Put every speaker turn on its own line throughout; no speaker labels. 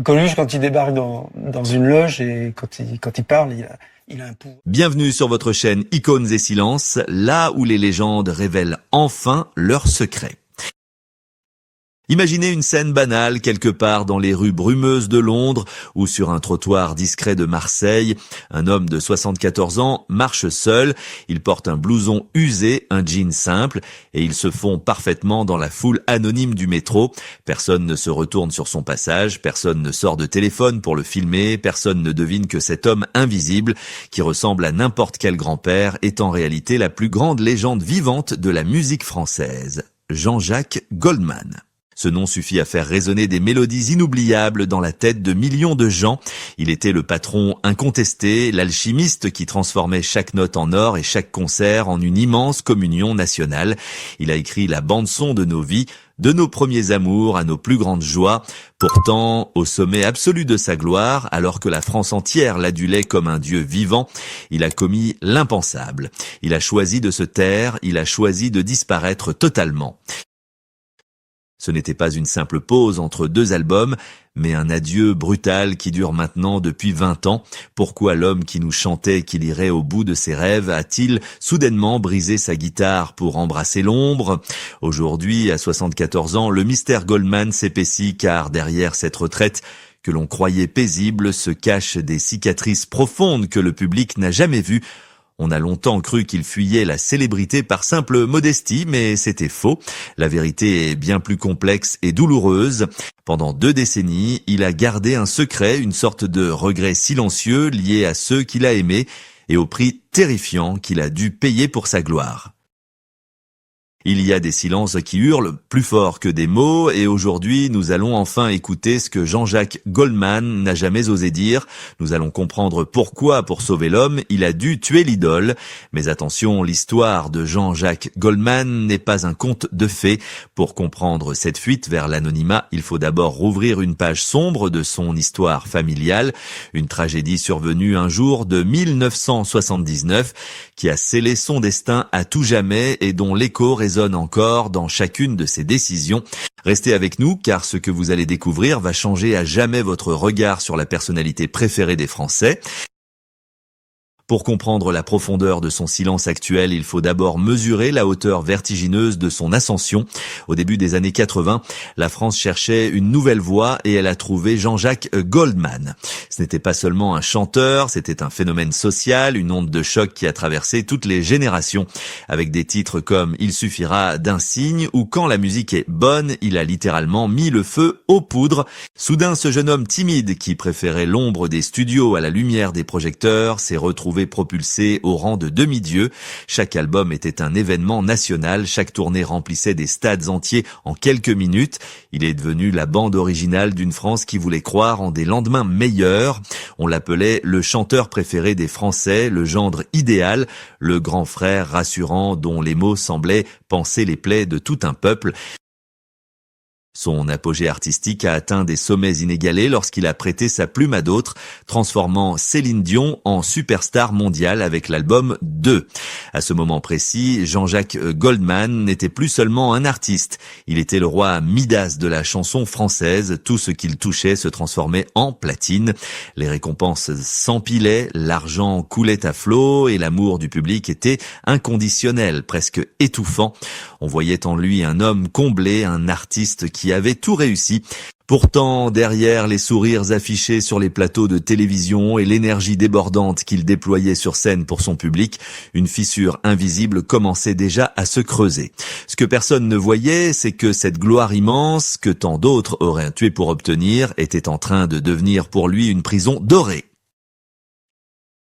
Coluche, quand il débarque dans une loge et quand il parle, il a un pouvoir.
Bienvenue sur votre chaîne Icônes et Silences, là où les légendes révèlent enfin leurs secrets. Imaginez une scène banale quelque part dans les rues brumeuses de Londres ou sur un trottoir discret de Marseille. Un homme de 74 ans marche seul, il porte un blouson usé, un jean simple et il se fond parfaitement dans la foule anonyme du métro. Personne ne se retourne sur son passage, personne ne sort de téléphone pour le filmer, personne ne devine que cet homme invisible, qui ressemble à n'importe quel grand-père, est en réalité la plus grande légende vivante de la musique française, Jean-Jacques Goldman. Ce nom suffit à faire résonner des mélodies inoubliables dans la tête de millions de gens. Il était le patron incontesté, l'alchimiste qui transformait chaque note en or et chaque concert en une immense communion nationale. Il a écrit la bande-son de nos vies, de nos premiers amours à nos plus grandes joies. Pourtant, au sommet absolu de sa gloire, alors que la France entière l'adulait comme un dieu vivant, il a commis l'impensable. Il a choisi de se taire, il a choisi de disparaître totalement. Ce n'était pas une simple pause entre deux albums, mais un adieu brutal qui dure maintenant depuis 20 ans. Pourquoi l'homme qui nous chantait qu'il irait au bout de ses rêves a-t-il soudainement brisé sa guitare pour embrasser l'ombre? Aujourd'hui, à 74 ans, le mystère Goldman s'épaissit car derrière cette retraite que l'on croyait paisible se cachent des cicatrices profondes que le public n'a jamais vues. On a longtemps cru qu'il fuyait la célébrité par simple modestie, mais c'était faux. La vérité est bien plus complexe et douloureuse. Pendant 2 décennies, il a gardé un secret, une sorte de regret silencieux lié à ceux qu'il a aimés et au prix terrifiant qu'il a dû payer pour sa gloire. Il y a des silences qui hurlent plus fort que des mots et aujourd'hui nous allons enfin écouter ce que Jean-Jacques Goldman n'a jamais osé dire. Nous allons comprendre pourquoi, pour sauver l'homme, il a dû tuer l'idole. Mais attention, l'histoire de Jean-Jacques Goldman n'est pas un conte de fées. Pour comprendre cette fuite vers l'anonymat, il faut d'abord rouvrir une page sombre de son histoire familiale. Une tragédie survenue un jour de 1979 qui a scellé son destin à tout jamais et dont l'écho résonne encore dans chacune de ses décisions. Restez avec nous car ce que vous allez découvrir va changer à jamais votre regard sur la personnalité préférée des Français. Pour comprendre la profondeur de son silence actuel, il faut d'abord mesurer la hauteur vertigineuse de son ascension. Au début des années 80, la France cherchait une nouvelle voix et elle a trouvé Jean-Jacques Goldman. Ce n'était pas seulement un chanteur, c'était un phénomène social, une onde de choc qui a traversé toutes les générations. Avec des titres comme « Il suffira d'un signe » ou « Quand la musique est bonne », il a littéralement mis le feu aux poudres. Soudain, ce jeune homme timide qui préférait l'ombre des studios à la lumière des projecteurs s'est retrouvé propulsé au rang de demi-dieu. Chaque album était un événement national, chaque tournée remplissait des stades entiers en quelques minutes. Il est devenu la bande originale d'une France qui voulait croire en des lendemains meilleurs. On l'appelait le chanteur préféré des Français, le gendre idéal, le grand frère rassurant dont les mots semblaient panser les plaies de tout un peuple. Son apogée artistique a atteint des sommets inégalés lorsqu'il a prêté sa plume à d'autres, transformant Céline Dion en superstar mondiale avec l'album 2. À ce moment précis, Jean-Jacques Goldman n'était plus seulement un artiste. Il était le roi Midas de la chanson française. Tout ce qu'il touchait se transformait en platine. Les récompenses s'empilaient, l'argent coulait à flot et l'amour du public était inconditionnel, presque étouffant. On voyait en lui un homme comblé, un artiste qui avait tout réussi. Pourtant, derrière les sourires affichés sur les plateaux de télévision et l'énergie débordante qu'il déployait sur scène pour son public, une fissure invisible commençait déjà à se creuser. Ce que personne ne voyait, c'est que cette gloire immense, que tant d'autres auraient tué pour obtenir, était en train de devenir pour lui une prison dorée.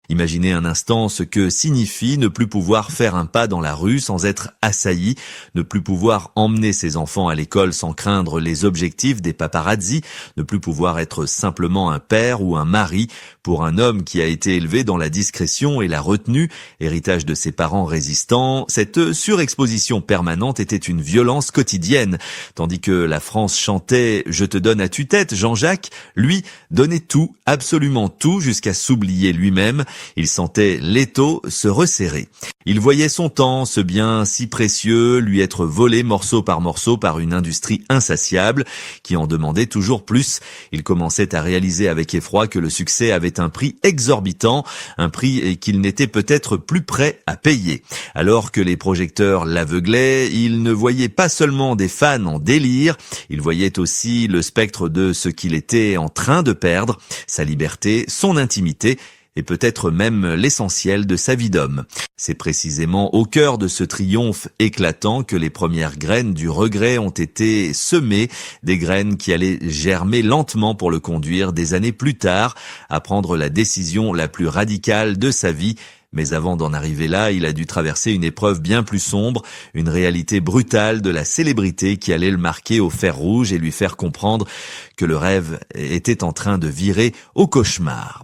Imaginez un instant ce que signifie ne plus pouvoir faire un pas dans la rue sans être assailli, ne plus pouvoir emmener ses enfants à l'école sans craindre les objectifs des paparazzis, ne plus pouvoir être simplement un père ou un mari pour un homme qui a été élevé dans la discrétion et la retenue, héritage de ses parents résistants. Cette surexposition permanente était une violence quotidienne, tandis que la France chantait « Je te donne à tue-tête, Jean-Jacques », lui donnait tout, absolument tout, jusqu'à s'oublier lui-même. il sentait l'étau se resserrer. Il voyait son temps, ce bien si précieux, lui être volé morceau par morceau par une industrie insatiable qui en demandait toujours plus. Il commençait à réaliser avec effroi que le succès avait un prix exorbitant, un prix qu'il n'était peut-être plus prêt à payer. Alors que les projecteurs l'aveuglaient, il ne voyait pas seulement des fans en délire, il voyait aussi le spectre de ce qu'il était en train de perdre, sa liberté, son intimité, et peut-être même l'essentiel de sa vie d'homme. C'est précisément au cœur de ce triomphe éclatant que les premières graines du regret ont été semées, des graines qui allaient germer lentement pour le conduire des années plus tard à prendre la décision la plus radicale de sa vie. Mais avant d'en arriver là, il a dû traverser une épreuve bien plus sombre, une réalité brutale de la célébrité qui allait le marquer au fer rouge et lui faire comprendre que le rêve était en train de virer au cauchemar.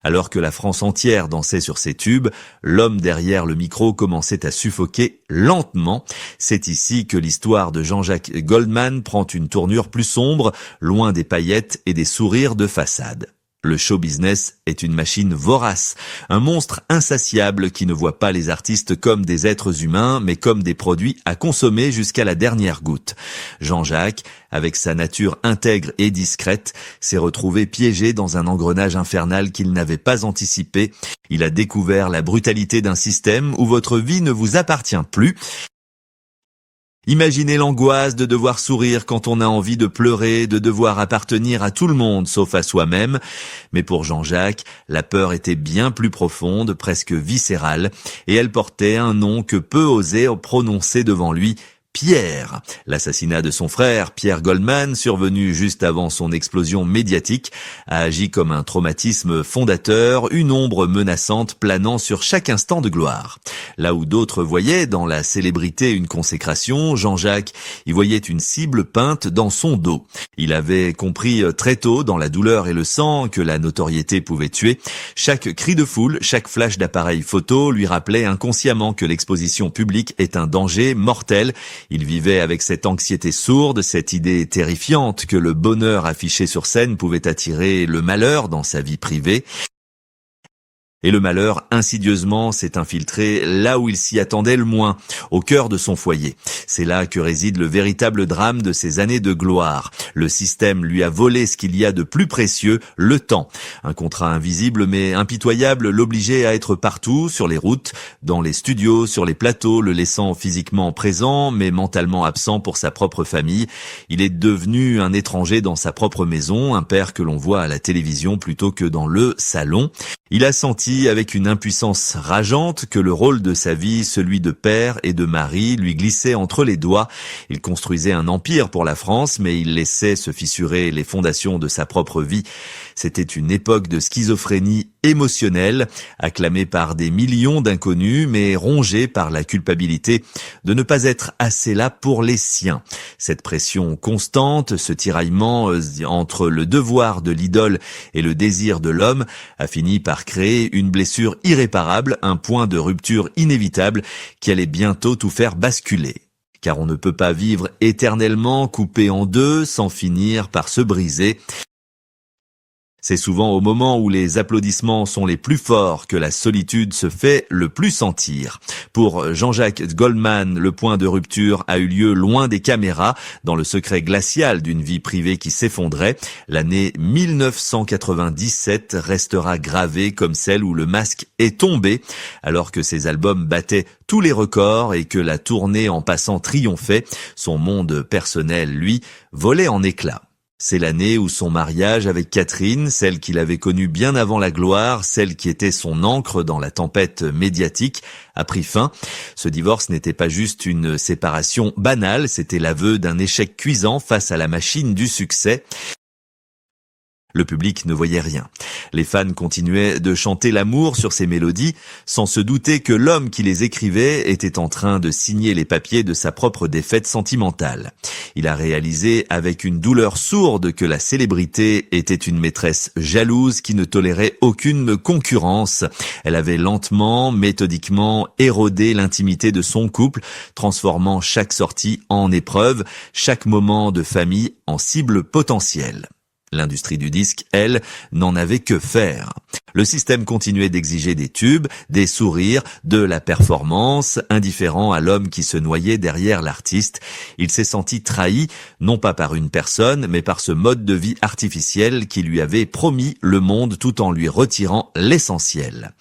Alors que la France entière dansait sur ses tubes, l'homme derrière le micro commençait à suffoquer lentement. C'est ici que l'histoire de Jean-Jacques Goldman prend une tournure plus sombre, loin des paillettes et des sourires de façade. Le show business est une machine vorace, un monstre insatiable qui ne voit pas les artistes comme des êtres humains, mais comme des produits à consommer jusqu'à la dernière goutte. Jean-Jacques, avec sa nature intègre et discrète, s'est retrouvé piégé dans un engrenage infernal qu'il n'avait pas anticipé. Il a découvert la brutalité d'un système où votre vie ne vous appartient plus. Imaginez l'angoisse de devoir sourire quand on a envie de pleurer, de devoir appartenir à tout le monde sauf à soi-même. Mais pour Jean-Jacques, la peur était bien plus profonde, presque viscérale, et elle portait un nom que peu osaient prononcer devant lui, Pierre. L'assassinat de son frère, Pierre Goldman, survenu juste avant son explosion médiatique, a agi comme un traumatisme fondateur, une ombre menaçante planant sur chaque instant de gloire. Là où d'autres voyaient dans la célébrité une consécration, Jean-Jacques y voyait une cible peinte dans son dos. Il avait compris très tôt, dans la douleur et le sang, que la notoriété pouvait tuer. Chaque cri de foule, chaque flash d'appareil photo lui rappelait inconsciemment que l'exposition publique est un danger mortel. Il vivait avec cette anxiété sourde, cette idée terrifiante que le bonheur affiché sur scène pouvait attirer le malheur dans sa vie privée. Et le malheur, insidieusement, s'est infiltré là où il s'y attendait le moins, au cœur de son foyer. C'est là que réside le véritable drame de ses années de gloire. Le système lui a volé ce qu'il y a de plus précieux, le temps. Un contrat invisible mais impitoyable l'obligeait à être partout, sur les routes, dans les studios, sur les plateaux, le laissant physiquement présent mais mentalement absent pour sa propre famille. Il est devenu un étranger dans sa propre maison, un père que l'on voit à la télévision plutôt que dans le salon. Il a senti avec une impuissance rageante que le rôle de sa vie, celui de père et de mari, lui glissait entre les doigts. Il construisait un empire pour la France, mais il laissait se fissurer les fondations de sa propre vie. C'était une époque de schizophrénie émotionnelle, acclamée par des millions d'inconnus, mais rongée par la culpabilité de ne pas être assez là pour les siens. Cette pression constante, ce tiraillement entre le devoir de l'idole et le désir de l'homme a fini par créer une blessure irréparable, un point de rupture inévitable qui allait bientôt tout faire basculer. Car on ne peut pas vivre éternellement coupé en deux sans finir par se briser. C'est souvent au moment où les applaudissements sont les plus forts que la solitude se fait le plus sentir. Pour Jean-Jacques Goldman, le point de rupture a eu lieu loin des caméras, dans le secret glacial d'une vie privée qui s'effondrait. L'année 1997 restera gravée comme celle où le masque est tombé, alors que ses albums battaient tous les records et que la tournée en passant triomphait. Son monde personnel, lui, volait en éclats. C'est l'année où son mariage avec Catherine, celle qu'il avait connue bien avant la gloire, celle qui était son ancre dans la tempête médiatique, a pris fin. Ce divorce n'était pas juste une séparation banale, c'était l'aveu d'un échec cuisant face à la machine du succès. Le public ne voyait rien. Les fans continuaient de chanter l'amour sur ces mélodies, sans se douter que l'homme qui les écrivait était en train de signer les papiers de sa propre défaite sentimentale. Il a réalisé avec une douleur sourde que la célébrité était une maîtresse jalouse qui ne tolérait aucune concurrence. Elle avait lentement, méthodiquement érodé l'intimité de son couple, transformant chaque sortie en épreuve, chaque moment de famille en cible potentielle. L'industrie du disque, elle, n'en avait que faire. Le système continuait d'exiger des tubes, des sourires, de la performance, indifférent à l'homme qui se noyait derrière l'artiste. Il s'est senti trahi, non pas par une personne, mais par ce mode de vie artificiel qui lui avait promis le monde tout en lui retirant l'essentiel.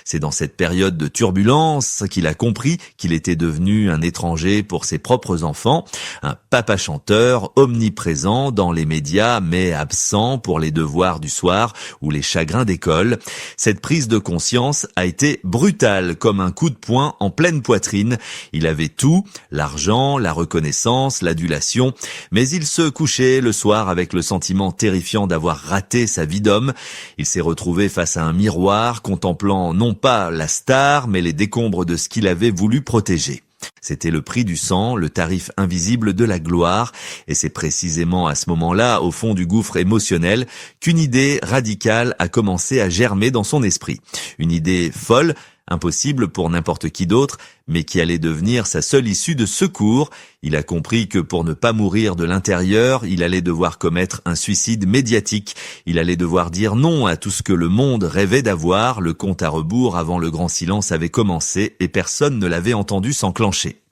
C'est dans cette période de turbulence qu'il a compris qu'il était devenu un étranger pour ses propres enfants, un papa chanteur omniprésent dans les médias mais absent pour les devoirs du soir ou les chagrins d'école. Cette prise de conscience a été brutale comme un coup de poing en pleine poitrine. Il avait tout, l'argent, la reconnaissance, l'adulation, mais il se couchait le soir avec le sentiment terrifiant d'avoir raté sa vie d'homme. Il s'est retrouvé face à un miroir contemplant non pas la star, mais les décombres de ce qu'il avait voulu protéger. C'était le prix du sang, le tarif invisible de la gloire, et c'est précisément à ce moment-là, au fond du gouffre émotionnel, qu'une idée radicale a commencé à germer dans son esprit. Une idée folle, impossible pour n'importe qui d'autre, mais qui allait devenir sa seule issue de secours. Il a compris que pour ne pas mourir de l'intérieur, il allait devoir commettre un suicide médiatique. Il allait devoir dire non à tout ce que le monde rêvait d'avoir. Le compte à rebours avant le grand silence avait commencé et personne ne l'avait entendu s'enclencher.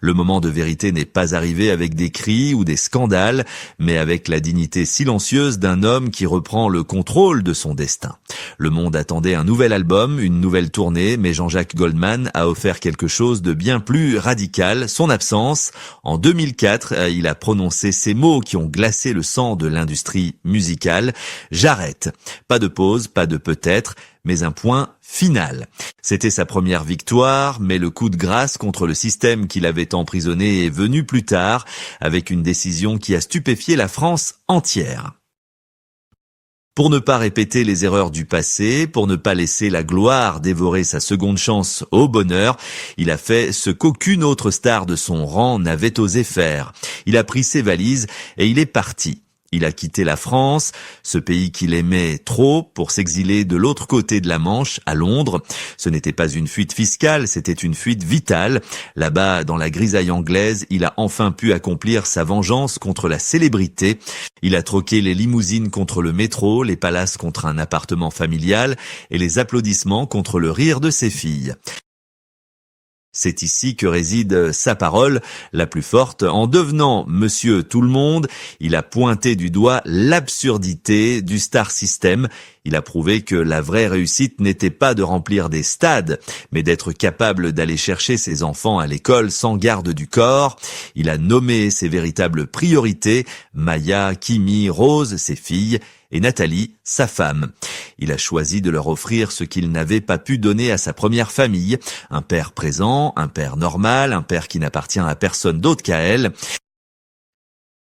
Le moment de vérité n'est pas arrivé avec des cris ou des scandales, mais avec la dignité silencieuse d'un homme qui reprend le contrôle de son destin. Le monde attendait un nouvel album, une nouvelle tournée, mais Jean-Jacques Goldman a offert quelque chose de bien plus radical, son absence. En 2004, il a prononcé ces mots qui ont glacé le sang de l'industrie musicale. J'arrête. Pas de pause, pas de peut-être, mais un point final. C'était sa première victoire, mais le coup de grâce contre le système qui l'avait emprisonné est venu plus tard, avec une décision qui a stupéfié la France entière. Pour ne pas répéter les erreurs du passé, pour ne pas laisser la gloire dévorer sa seconde chance au bonheur, il a fait ce qu'aucune autre star de son rang n'avait osé faire. Il a pris ses valises et il est parti. Il a quitté la France, ce pays qu'il aimait trop, pour s'exiler de l'autre côté de la Manche, à Londres. Ce n'était pas une fuite fiscale, c'était une fuite vitale. Là-bas, dans la grisaille anglaise, il a enfin pu accomplir sa vengeance contre la célébrité. Il a troqué les limousines contre le métro, les palaces contre un appartement familial et les applaudissements contre le rire de ses filles. C'est ici que réside sa parole la plus forte. En devenant Monsieur Tout-le-Monde, il a pointé du doigt l'absurdité du star system. Il a prouvé que la vraie réussite n'était pas de remplir des stades, mais d'être capable d'aller chercher ses enfants à l'école sans garde du corps. Il a nommé ses véritables priorités, Maya, Kimi, Rose, ses filles, et Nathalie, sa femme. Il a choisi de leur offrir ce qu'il n'avait pas pu donner à sa première famille, un père présent, un père normal, un père qui n'appartient à personne d'autre qu'à elle.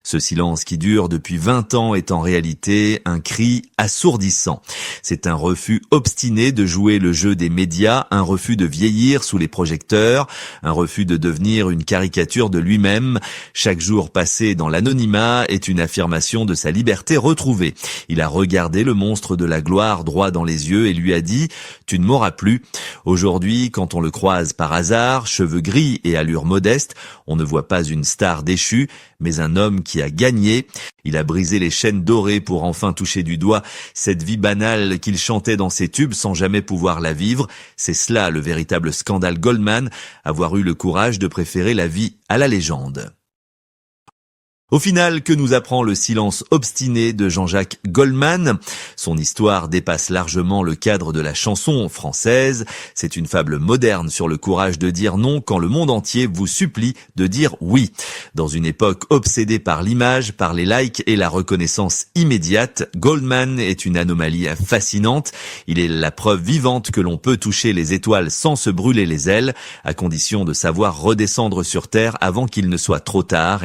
Ce silence qui dure depuis 20 ans est en réalité un cri assourdissant. C'est un refus obstiné de jouer le jeu des médias, un refus de vieillir sous les projecteurs, un refus de devenir une caricature de lui-même. Chaque jour passé dans l'anonymat est une affirmation de sa liberté retrouvée. Il a regardé le monstre de la gloire droit dans les yeux et lui a dit « Tu ne m'auras plus ». Aujourd'hui, quand on le croise par hasard, cheveux gris et allure modeste, on ne voit pas une star déchue, mais un homme qui a gagné. Il a brisé les chaînes dorées pour enfin toucher du doigt cette vie banale qu'il chantait dans ses tubes sans jamais pouvoir la vivre. C'est cela le véritable scandale Goldman, avoir eu le courage de préférer la vie à la légende. Au final, que nous apprend le silence obstiné de Jean-Jacques Goldman? Son histoire dépasse largement le cadre de la chanson française. C'est une fable moderne sur le courage de dire non quand le monde entier vous supplie de dire oui. Dans une époque obsédée par l'image, par les likes et la reconnaissance immédiate, Goldman est une anomalie fascinante. Il est la preuve vivante que l'on peut toucher les étoiles sans se brûler les ailes, à condition de savoir redescendre sur Terre avant qu'il ne soit trop tard.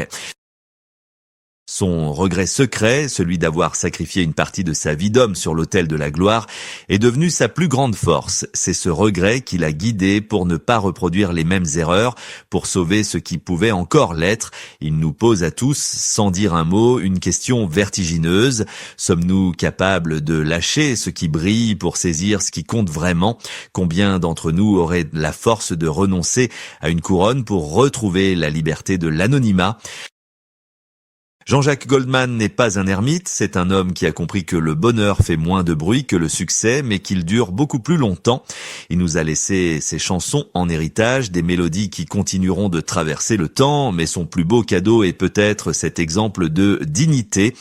Son regret secret, celui d'avoir sacrifié une partie de sa vie d'homme sur l'autel de la gloire, est devenu sa plus grande force. C'est ce regret qui l'a guidé pour ne pas reproduire les mêmes erreurs, pour sauver ce qui pouvait encore l'être. Il nous pose à tous, sans dire un mot, une question vertigineuse. Sommes-nous capables de lâcher ce qui brille pour saisir ce qui compte vraiment? Combien d'entre nous auraient la force de renoncer à une couronne pour retrouver la liberté de l'anonymat? Jean-Jacques Goldman n'est pas un ermite, c'est un homme qui a compris que le bonheur fait moins de bruit que le succès, mais qu'il dure beaucoup plus longtemps. Il nous a laissé ses chansons en héritage, des mélodies qui continueront de traverser le temps, mais son plus beau cadeau est peut-être cet exemple de dignité.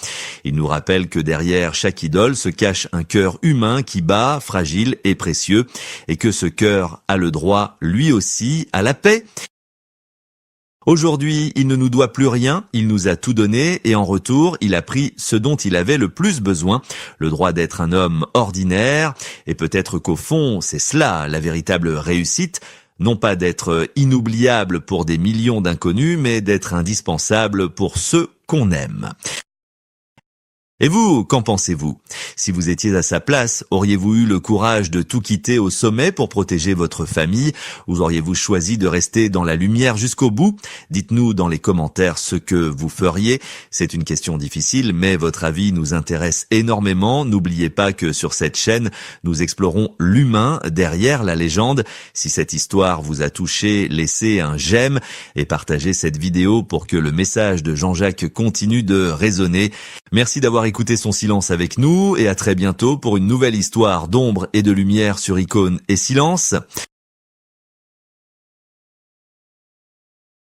Il nous rappelle que derrière chaque idole se cache un cœur humain qui bat, fragile et précieux, et que ce cœur a le droit, lui aussi, à la paix. Aujourd'hui, il ne nous doit plus rien, il nous a tout donné et en retour, il a pris ce dont il avait le plus besoin, le droit d'être un homme ordinaire, et peut-être qu'au fond, c'est cela la véritable réussite, non pas d'être inoubliable pour des millions d'inconnus, mais d'être indispensable pour ceux qu'on aime. Et vous, qu'en pensez-vous? Si vous étiez à sa place, auriez-vous eu le courage de tout quitter au sommet pour protéger votre famille, ou auriez-vous choisi de rester dans la lumière jusqu'au bout? Dites-nous dans les commentaires ce que vous feriez. C'est une question difficile, mais votre avis nous intéresse énormément. N'oubliez pas que sur cette chaîne, nous explorons l'humain derrière la légende. Si cette histoire vous a touché, laissez un j'aime et partagez cette vidéo pour que le message de Jean-Jacques continue de résonner. Merci d'avoir écouté son silence avec nous et à très bientôt pour une nouvelle histoire d'ombre et de lumière sur Icône et Silence.